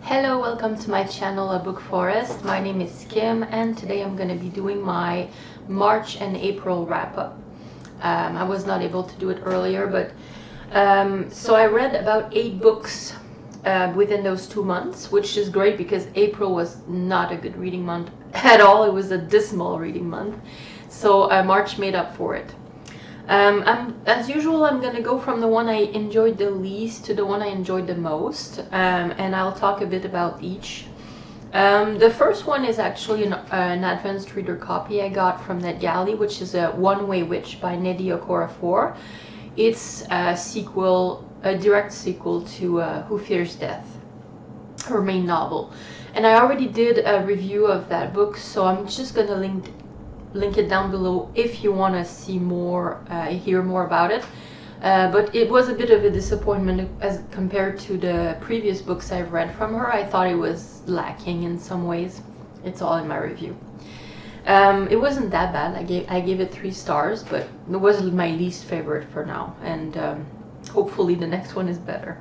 Hello, welcome to my channel, A Book Forest. My name is Kim, and today I'm going to be doing my March and April wrap-up. I was not able to do it earlier, but so I read about 8 books within those 2 months, which is great because April was not a good reading month at all. It was a dismal reading month, so March made up for it. As usual, I'm gonna go from the one I enjoyed the least to the one I enjoyed the most, and I'll talk a bit about each. The first one is actually an advanced reader copy I got from NetGalley, which is a One-Way Witch by Nnedi Okorafor. It's a direct sequel to Who Fears Death, her main novel. And I already did a review of that book, so I'm just gonna link it down below if you want to see more, hear more about it. But it was a bit of a disappointment as compared to the previous books I've read from her. I thought it was lacking in some ways. It's all in my review. It wasn't that bad. I gave it 3 stars, but it was my least favorite for now, and hopefully the next one is better.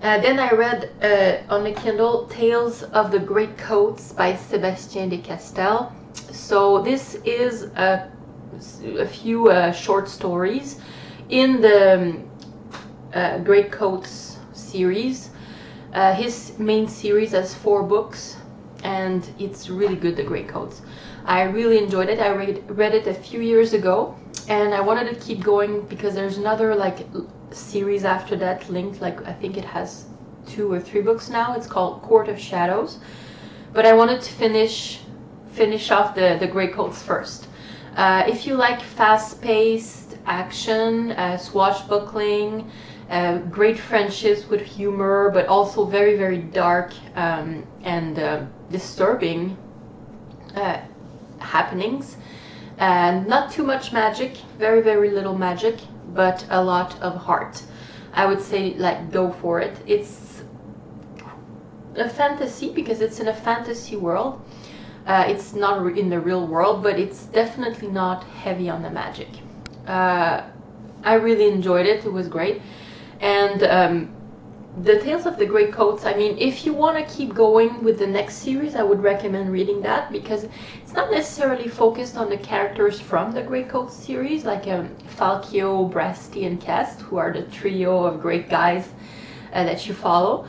Then I read on the Kindle Tales of the Great Coats by Sébastien de Castel. So this is a few short stories in the Great Coats series. His main series has 4 books, and it's really good, the Great Coats. I really enjoyed it. I read it a few years ago, and I wanted to keep going because there's another series after that linked. I think it has 2 or 3 books now. It's called Court of Shadows, but I wanted to finish off the Great Coats first. If you like fast-paced action, swashbuckling, great friendships with humor, but also very, very dark and disturbing happenings, and not too much magic, very, very little magic, but a lot of heart, I would say go for it. It's a fantasy because it's in a fantasy world. It's not in the real world, but it's definitely not heavy on the magic. I really enjoyed it. It was great. And the Tales of the Great Coats, I mean, if you want to keep going with the next series, I would recommend reading that because it's not necessarily focused on the characters from the Great Coats series, like Falkio, Brasti, and Kest, who are the trio of great guys that you follow.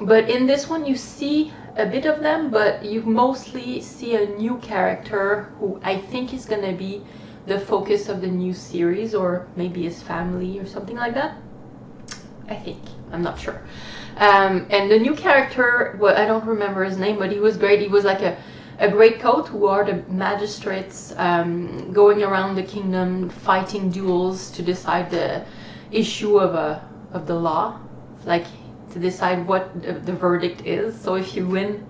But in this one, you see a bit of them, but you mostly see a new character who I think is going to be the focus of the new series, or maybe his family or something like that. I think. I'm not sure. And the new character, well, I don't remember his name, but he was great. He was like a great coat who are the magistrates going around the kingdom fighting duels to decide the issue of the law, to decide what the verdict is. So if you win,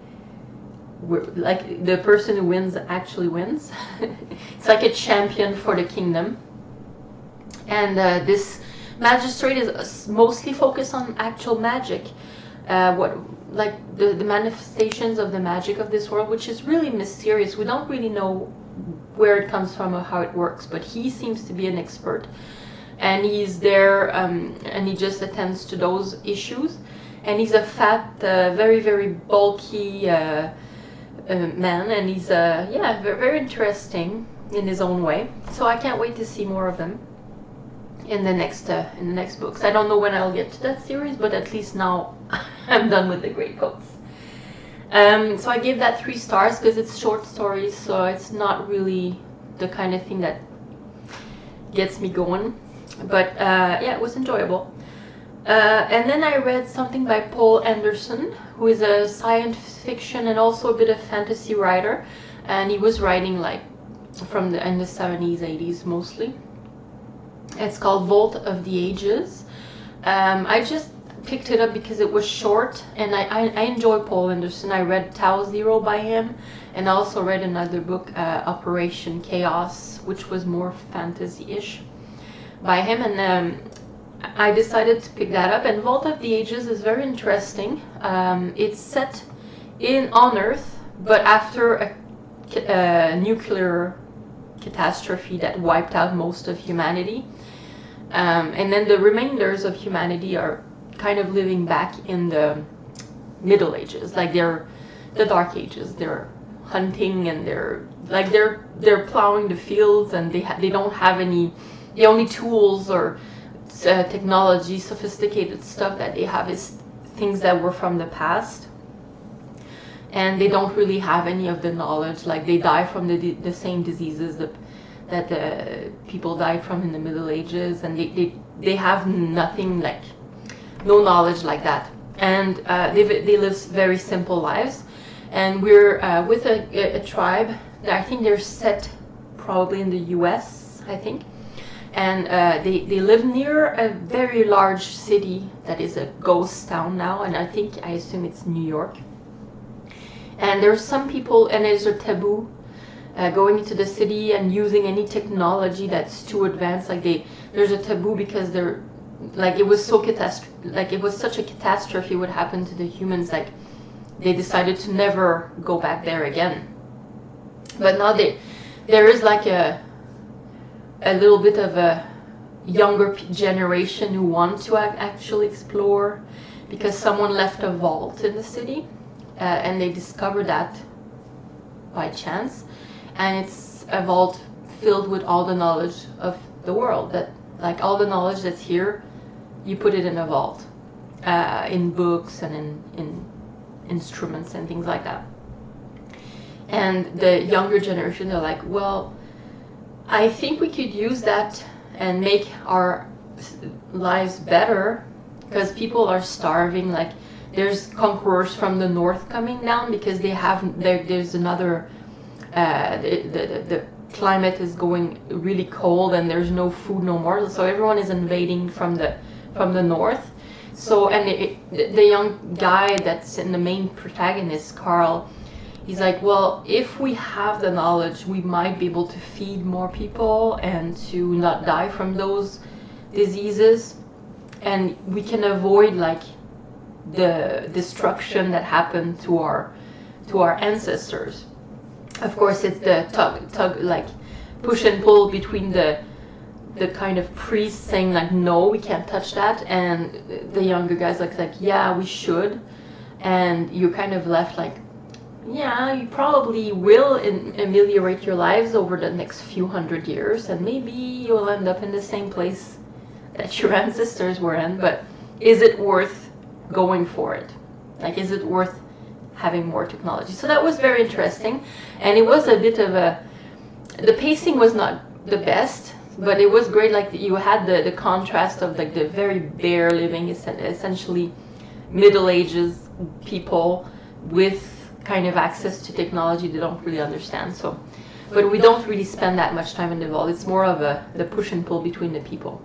the person who wins actually wins. It's like a champion for the kingdom. And this magistrate is mostly focused on actual magic, the manifestations of the magic of this world, which is really mysterious. We don't really know where it comes from or how it works, but he seems to be an expert. And he's there, and he just attends to those issues. And he's a fat, very, very bulky man, and he's very interesting in his own way. So I can't wait to see more of him in the next books. I don't know when I'll get to that series, but at least now I'm done with the Great Coats. So I gave that 3 stars because it's short stories, so it's not really the kind of thing that gets me going. But it was enjoyable. And then I read something by Paul Anderson, who is a science fiction and also a bit of fantasy writer, and he was writing in the 70s, 80s mostly. It's called Vault of the Ages. I just picked it up because it was short, and I enjoy Paul Anderson. I read Tau Zero by him, and I also read another book, Operation Chaos, which was more fantasy-ish by him, and I decided to pick that up. And Vault of the Ages is very interesting. It's set on Earth, but after a nuclear catastrophe that wiped out most of humanity. And then the remainders of humanity are kind of living back in the Middle Ages, like they're the Dark Ages. They're hunting and they're plowing the fields, and they don't have any. The only tools or technology, sophisticated stuff that they have is things that were from the past, and they don't really have any of the knowledge. Like they die from the same diseases that the people died from in the Middle Ages, and they have nothing, like no knowledge like that, and they live very simple lives. And we're with a tribe that I think they're set probably in the US, I think. And they live near a very large city that is a ghost town now, and I assume it's New York. And there's some people, and there's a taboo going into the city and using any technology that's too advanced. Like there's a taboo because they're like it was such a catastrophe what happened to the humans. Like they decided to never go back there again. But now there is like a little bit of a younger generation who want to actually explore, because someone left a vault in the city, and they discovered that by chance, and it's a vault filled with all the knowledge of the world. That like all the knowledge that's here, you put it in a vault, in books and in instruments and things like that. And the younger generation, they're like, well, I think we could use that and make our lives better, because people are starving. Like there's conquerors from the north coming down because there's another the climate is going really cold and there's no food no more, so everyone is invading from the north. So and the young guy that's in the main protagonist, Carl, he's like, well, if we have the knowledge, we might be able to feed more people and to not die from those diseases, and we can avoid like the destruction that happened to our ancestors. Of course, it's the tug like push and pull between the kind of priests saying like, no, we can't touch that, and the younger guys like yeah, we should. And you're kind of left like, yeah, you probably will ameliorate your lives over the next few hundred years, and maybe you'll end up in the same place that your ancestors were in, but is it worth going for it? Like, is it worth having more technology? So that was very interesting, and it was a bit of the pacing was not the best, but it was great. Like you had the contrast of like the very bare living, essentially Middle Ages people with kind of access to technology they don't really understand. So, but we don't really spend that much time in the vault. It's more of the push and pull between the people.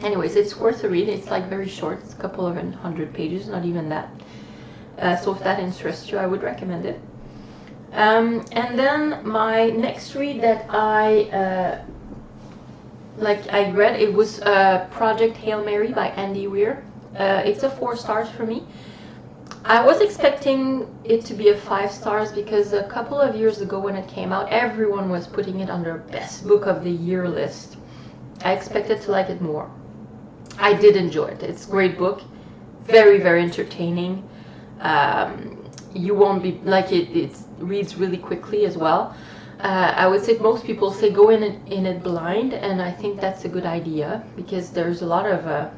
Anyways, it's worth a read. It's like very short. It's a couple of 100 pages, not even that. So if that interests you, I would recommend it. And then my next read that I read, it was Project Hail Mary by Andy Weir. It's a 4 stars for me. I was expecting it to be a 5 stars because a couple of years ago when it came out, everyone was putting it on their best book of the year list. I expected to like it more. I did enjoy it. It's a great book, very, very entertaining. You won't be like it reads really quickly as well. I would say most people say go in it blind, and I think that's a good idea because there's a lot of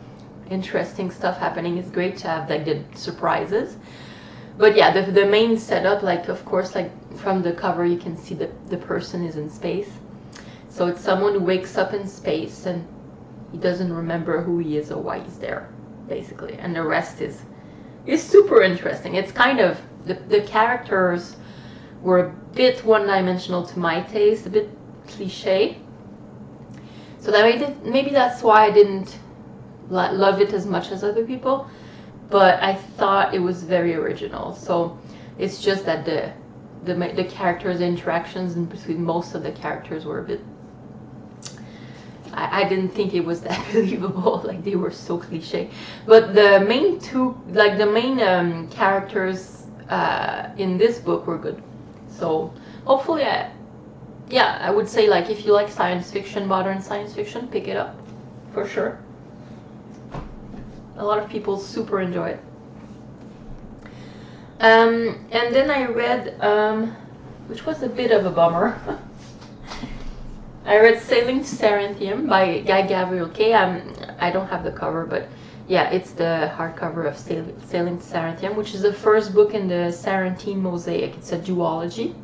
interesting stuff happening. It's great to have like the surprises, but yeah, the main setup, like of course, like from the cover you can see the person is in space, so it's someone who wakes up in space and he doesn't remember who he is or why he's there, basically, and the rest is super interesting. It's kind of the characters were a bit one-dimensional to my taste, a bit cliche, so that maybe that's why I didn't love it as much as other people, but I thought it was very original. So it's just that the characters' interactions and between most of the characters were a bit, I didn't think it was that believable, like they were so cliche. But the main characters in this book were good. So hopefully, I would say like if you like science fiction, modern science fiction, pick it up for sure. A lot of people super enjoy it. And then I read, which was a bit of a bummer. I read Sailing to Saranthium by Guy Gavriel Kay. I don't have the cover, but yeah, it's the hardcover of Sailing to Saranthium, which is the first book in the Sarantine Mosaic. It's a duology.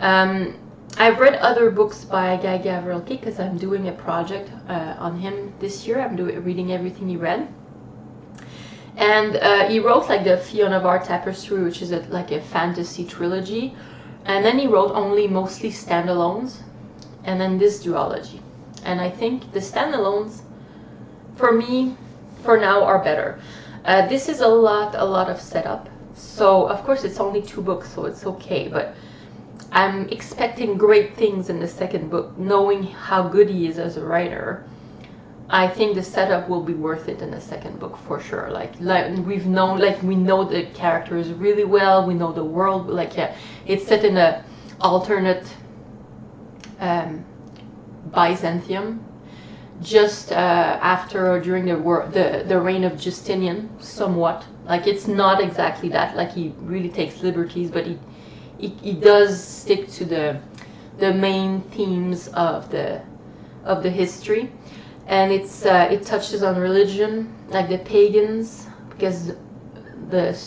I've read other books by Guy Gavriel Kay because I'm doing a project on him this year. I'm reading everything he read. And he wrote like the Fiona of Our Tapestry, which is like a fantasy trilogy. And then he wrote only mostly standalones. And then this duology. And I think the standalones, for me, for now, are better. This is a lot of setup. So, of course, it's only 2 books, so it's okay. But I'm expecting great things in the second book, knowing how good he is as a writer. I think the setup will be worth it in the second book for sure. Like we know the characters really well. We know the world. Like yeah, it's set in a alternate Byzantium, just after or during the reign of Justinian, somewhat. Like it's not exactly that. Like he really takes liberties, but he does stick to the main themes of the history. And it touches on religion, like the pagans, because the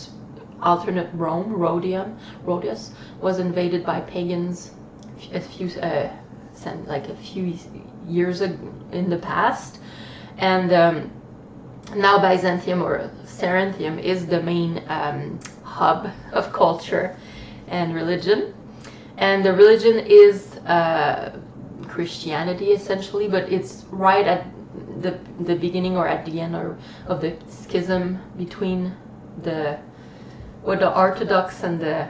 alternate Rome, Rhodes, was invaded by pagans a few years in the past, and now Byzantium or Saranthium is the main hub of culture and religion, and the religion is Christianity essentially, but it's right at the beginning or at the end of the schism between the Orthodox and the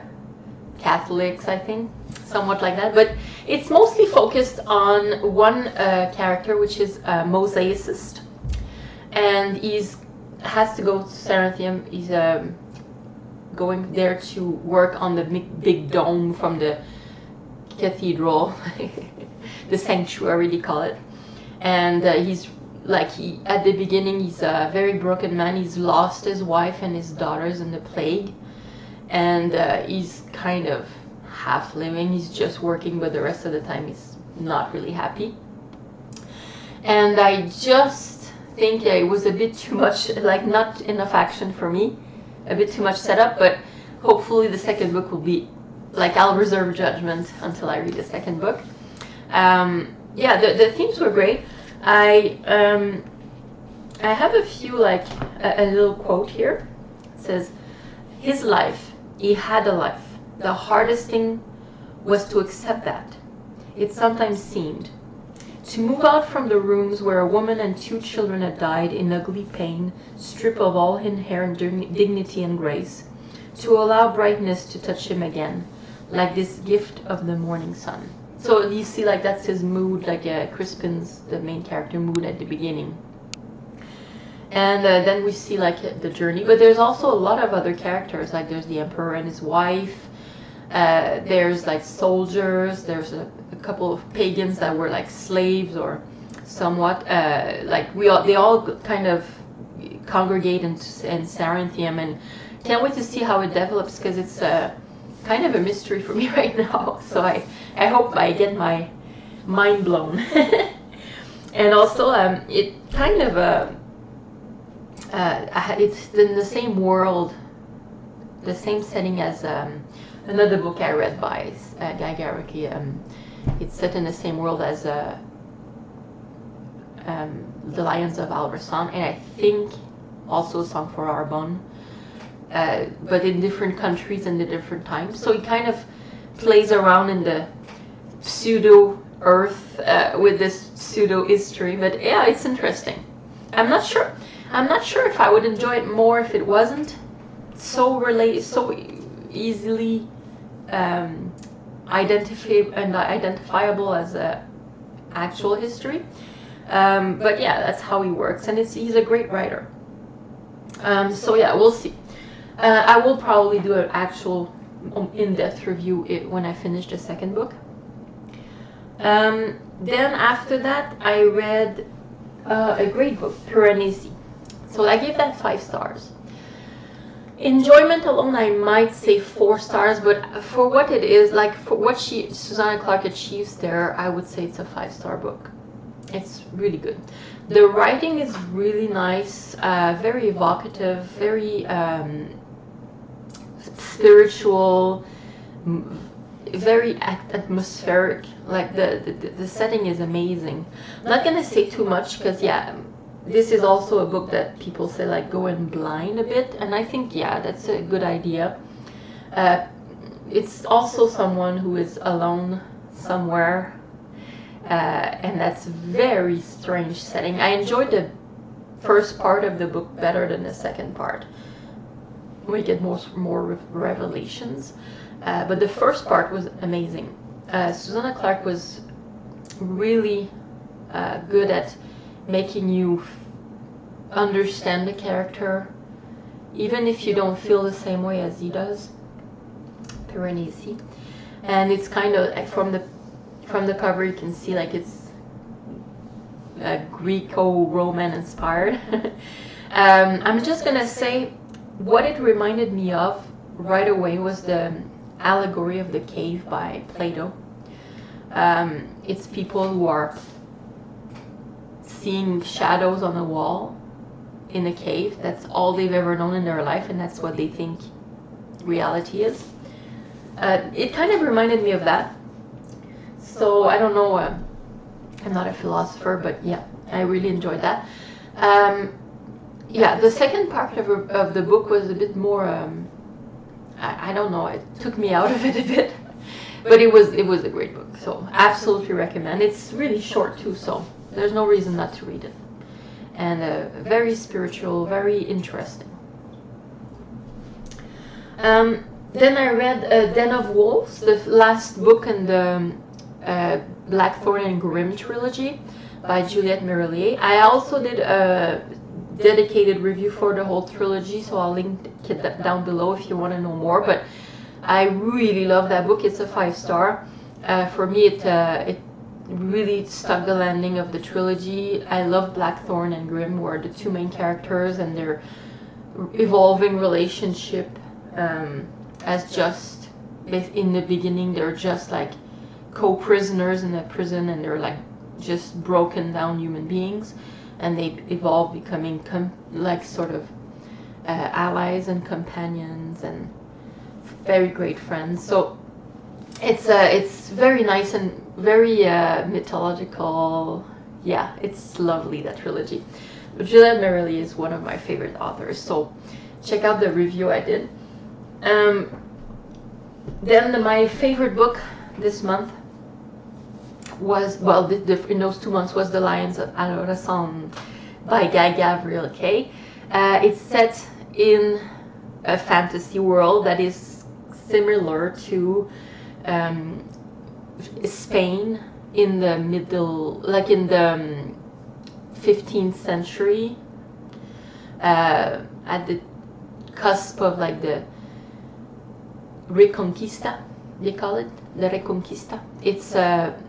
Catholics, I think, somewhat like that. But it's mostly focused on one character, which is a mosaicist, and has to go to Saranthium. He's going there to work on the big dome from the cathedral, the sanctuary they call it, and at the beginning he's a very broken man. He's lost his wife and his daughters in the plague, and he's kind of half living. He's just working, but the rest of the time he's not really happy. And I just think it was a bit too much, like not enough action for me, a bit too much setup, but hopefully the second book will be like, I'll reserve judgment until I read the second book. Yeah, the themes were great. I have a few, like a little quote here. It says, his life, he had a life. The hardest thing was to accept that. It sometimes seemed. To move out from the rooms where a woman and 2 children had died in ugly pain, stripped of all inherent dignity and grace. To allow brightness to touch him again, like this gift of the morning sun. So you see, like that's his mood, like Crispin's, the main character, mood at the beginning. And then we see like the journey, but there's also a lot of other characters, like there's the emperor and his wife, there's like soldiers, there's a couple of pagans that were like slaves or somewhat, like they all kind of congregate in Saranthium, and can't wait to see how it develops, because it's kind of a mystery for me right now. So I hope I get my mind blown. And also it kind of it's in the same world, the same setting as another book I read by Guy Gavriel Kay. It's set in the same world as The Lions of Al-Rassan, and I think also a Song for Arbonne, but in different countries and the different times. So it kind of plays around in the pseudo Earth with this pseudo history. But yeah, it's interesting. I'm not sure if I would enjoy it more if it wasn't so easily identifiable as actual history. But yeah, that's how he works, and he's a great writer. So yeah, we'll see. I will probably do an actual in-depth review when I finish the second book. Then after that, I read a great book, Piranesi. So I gave that 5 stars. Enjoyment alone, I might say 4 stars, but for what it is, like for what Susanna Clarke achieves there, I would say it's a 5-star book. It's really good. The writing is really nice, very evocative, very spiritual, very atmospheric. Like the setting is amazing. I'm not gonna say too much because yeah, this is also a book that people say like go in blind a bit, and I think yeah, that's a good idea. It's also someone who is alone somewhere, and that's very strange setting. I enjoyed the first part of the book better than the second part. We get more revelations, but the first part was amazing. Susanna Clarke was really good at making you understand the character, even if you don't feel the same way as he does. Piranesi, and it's kind of like from the cover you can see like it's Greco-Roman inspired. I'm just gonna say what it reminded me of right away was the allegory of the cave by Plato. It's people who are seeing shadows on a wall in a cave. That's all they've ever known in their life, and that's what they think reality is. It kind of reminded me of that. So I don't know, I'm not a philosopher, but yeah, I really enjoyed that. Yeah, the second part of the book was a bit more, I don't know, it took me out of it a bit, but it was a great book, so absolutely recommend. It's really short too, so there's no reason not to read it. And very spiritual, very interesting. Then I read Den of Wolves, the last book in the Blackthorn and Grimm trilogy by Juliette Merelier. I also did a dedicated review for the whole trilogy, so I'll link it down below if you want to know more. But I really love that book. It's a 5-star. For me, it really stuck the landing of the trilogy. I love Blackthorn and Grimm, who are the two main characters, and their evolving relationship. As just in the beginning, they're just like co-prisoners in a prison, and they're like just broken down human beings, and they evolve becoming like sort of allies and companions and very great friends. So it's very nice and very mythological. Yeah, it's lovely, that trilogy. But Juliette Merelier is one of my favorite authors, so check out the review I did. Then my favorite book this month was, well, in those 2 months, was The Lions of Al-Rassan by Guy Gavriel Kay. It's set in a fantasy world that is similar to Spain in the in the 15th century, at the cusp of like the Reconquista, they call it, the Reconquista. It's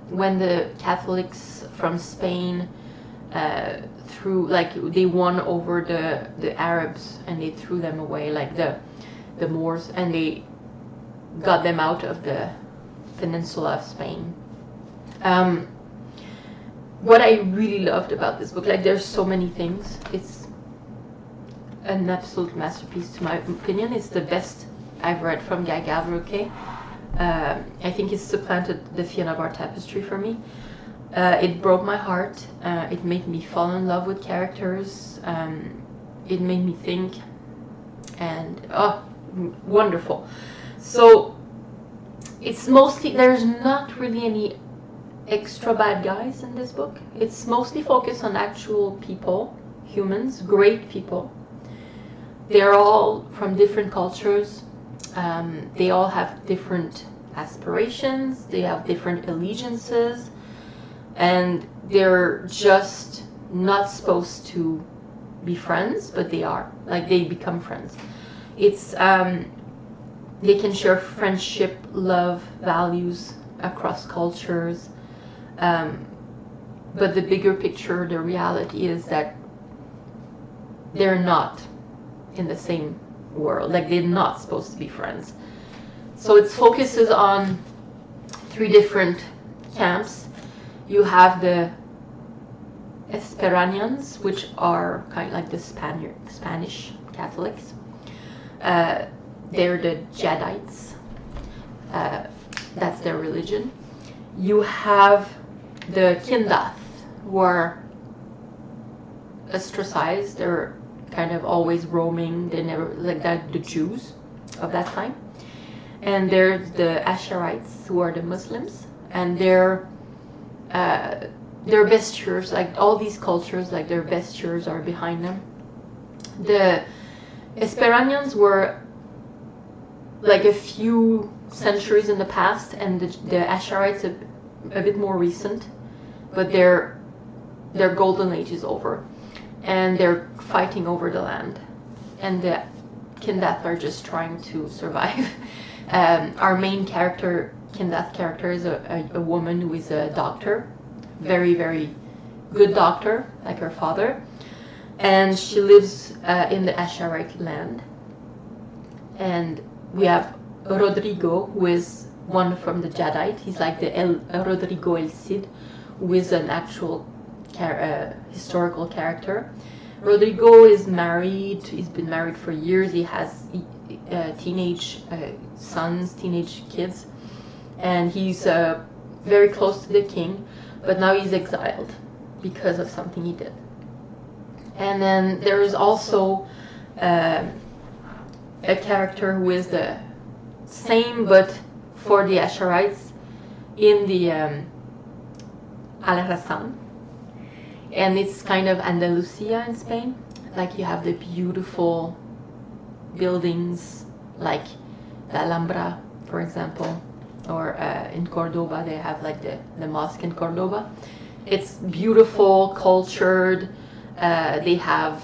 when the Catholics from Spain threw, like, they won over the Arabs, and they threw them away, like the Moors, and they got them out of the peninsula of Spain. What I really loved about this book, like, there's so many things. It's an absolute masterpiece, to my opinion. It's the best I've read from Guy Gavriel Kay. I think it's supplanted the Fiona Bar Tapestry for me. It broke my heart. It made me fall in love with characters. It made me think, and wonderful. So it's mostly, there's not really any extra bad guys in this book. It's mostly focused on actual people, humans, great people. They're all from different cultures. They all have different aspirations. They have different allegiances, and they're just not supposed to be friends, but they are. Like, they become friends. It's they can share friendship, love, values across cultures. But the bigger picture, the reality is that they're not in the same world. Like they're not supposed to be friends. So it focuses on 3 different camps. You have the Esperanians, which are kind of like the Spanish Catholics. They're the Jedites. That's their religion. You have the Kindath, who are ostracized. They're kind of always roaming. They never, like that, the Jews of that time. And there's the Asherites, who are the Muslims, and their vestures, like all these cultures, like their vestures are behind them. The Esperanians were like a few centuries in the past, and the Asherites a bit more recent, but their golden age is over, and they're fighting over the land, and the Kindath are just trying to survive. Our main character, Kindath character, is a woman who is a doctor, very, very good doctor, like her father, and she lives in the Asherite land. And we have Rodrigo, who is one from the Jediite. He's like the Rodrigo El Cid, who is an actual historical character. Rodrigo is married. He's been married for years. He has teenage sons, teenage kids, and he's very close to the king, but now he's exiled because of something he did. And then there is also a character who is the same, but for the Asherites, in the Al-Rassan. And it's kind of Andalusia in Spain. Like you have the beautiful buildings, like the Alhambra, for example, or in Cordoba, they have like the mosque in Cordoba. It's beautiful, cultured. They have,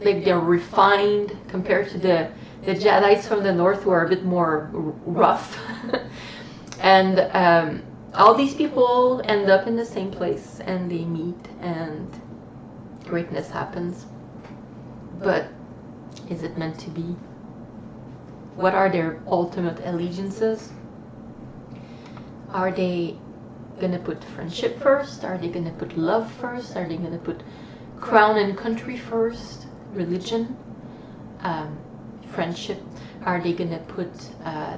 like, they're refined compared to the Jedites from the north, who are a bit more rough. And all these people end up in the same place, and they meet, and greatness happens. But is it meant to be? What are their ultimate allegiances? Are they gonna put friendship first? Are they gonna put love first? Are they gonna put crown and country first? Religion? Friendship? Are they gonna put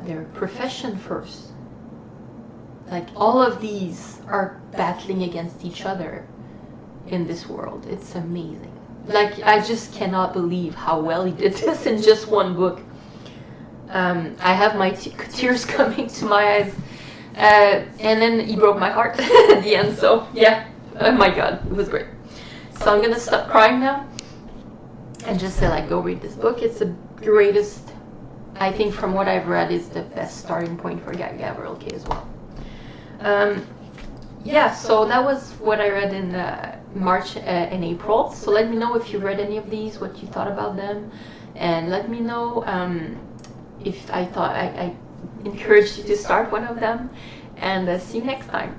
their profession first? Like, all of these are battling against each other in this world. It's amazing. Like, I just cannot believe how well he did this in just one book. I have my tears coming to my eyes. And then he broke my heart at the end, so yeah. Oh my god, it was great. So I'm gonna stop crying now and just say, like, go read this book. It's the greatest, I think, from what I've read, is the best starting point for Gabriel K as well. Yeah, so that was what I read in March and April. So let me know if you read any of these, what you thought about them, and let me know if I encouraged you to start one of them, and see you next time.